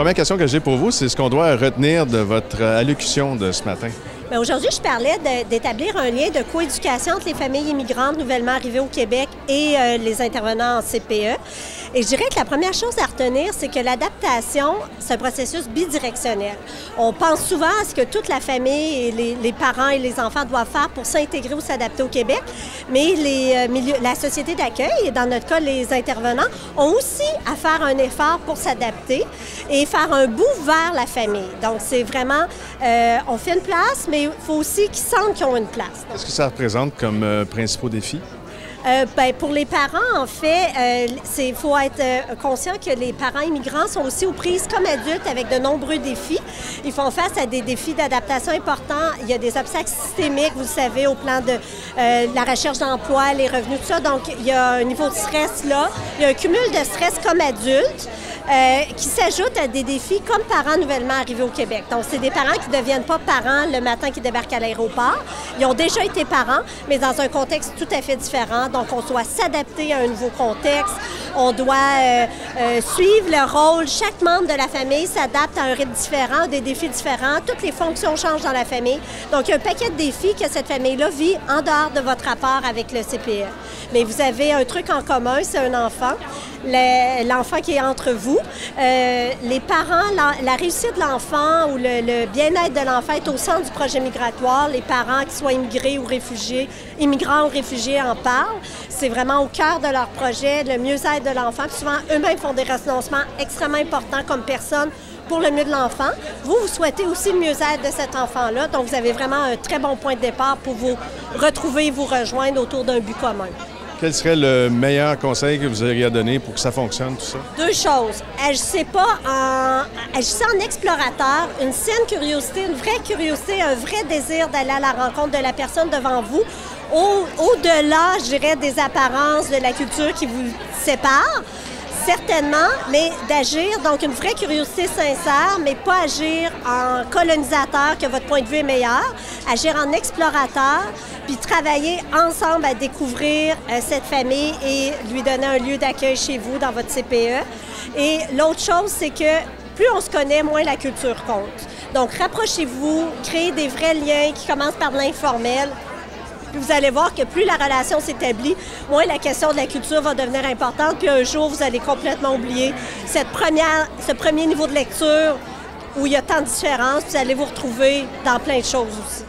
Première question que j'ai pour vous, c'est ce qu'on doit retenir de votre allocution de ce matin. Bien, aujourd'hui, je parlais d'établir un lien de coéducation entre les familles immigrantes nouvellement arrivées au Québec et les intervenants en CPE. Et je dirais que la première chose à retenir, c'est que l'adaptation, c'est un processus bidirectionnel. On pense souvent à ce que toute la famille et les parents et les enfants doivent faire pour s'intégrer ou s'adapter au Québec, mais la société d'accueil, et dans notre cas, les intervenants, ont aussi à faire un effort pour s'adapter et faire un bout vers la famille. Donc, c'est vraiment, on fait une place, mais il faut aussi qu'ils sentent qu'ils ont une place. Qu'est-ce que ça représente comme principaux défis? Bien, pour les parents, en fait, il faut être conscient que les parents immigrants sont aussi aux prises comme adultes avec de nombreux défis. Ils font face à des défis d'adaptation importants. Il y a des obstacles systémiques, vous le savez, au plan de la recherche d'emploi, les revenus, tout ça. Donc, il y a un niveau de stress là. Il y a un cumul de stress comme adulte qui s'ajoute à des défis comme parents nouvellement arrivés au Québec. Donc, c'est des parents qui ne deviennent pas parents le matin qu'ils débarquent à l'aéroport. Ils ont déjà été parents, mais dans un contexte tout à fait différent. Donc, on doit s'adapter à un nouveau contexte. On doit suivre le rôle. Chaque membre de la famille s'adapte à un rythme différent, des défis différents. Toutes les fonctions changent dans la famille. Donc, il y a un paquet de défis que cette famille-là vit en dehors de votre rapport avec le CPE. Mais vous avez un truc en commun, c'est un enfant. L'enfant qui est entre vous. Les parents, la réussite de l'enfant ou le bien-être de l'enfant est au centre du projet migratoire. Les parents, qu'ils soient immigrés ou réfugiés, immigrants ou réfugiés, en parlent. C'est vraiment au cœur de leur projet, le mieux-être de l'enfant. Puis souvent, eux-mêmes font des renoncements extrêmement importants comme personne pour le mieux de l'enfant. Vous souhaitez aussi le mieux-être de cet enfant-là. Donc, vous avez vraiment un très bon point de départ pour vous retrouver et vous rejoindre autour d'un but commun. Quel serait le meilleur conseil que vous auriez à donner pour que ça fonctionne, tout ça? Deux choses. Agissez en explorateur, une saine curiosité, une vraie curiosité, un vrai désir d'aller à la rencontre de la personne devant vous, au-delà, je dirais, des apparences de la culture qui vous sépare. Certainement, mais d'agir, donc une vraie curiosité sincère, mais pas agir en colonisateur que votre point de vue est meilleur, agir en explorateur, puis travailler ensemble à découvrir cette famille et lui donner un lieu d'accueil chez vous dans votre CPE. Et l'autre chose, c'est que plus on se connaît, moins la culture compte. Donc, rapprochez-vous, créez des vrais liens qui commencent par de l'informel. Puis vous allez voir que plus la relation s'établit, moins la question de la culture va devenir importante. Puis un jour, vous allez complètement oublier ce premier niveau de lecture où il y a tant de différences. Vous allez vous retrouver dans plein de choses aussi.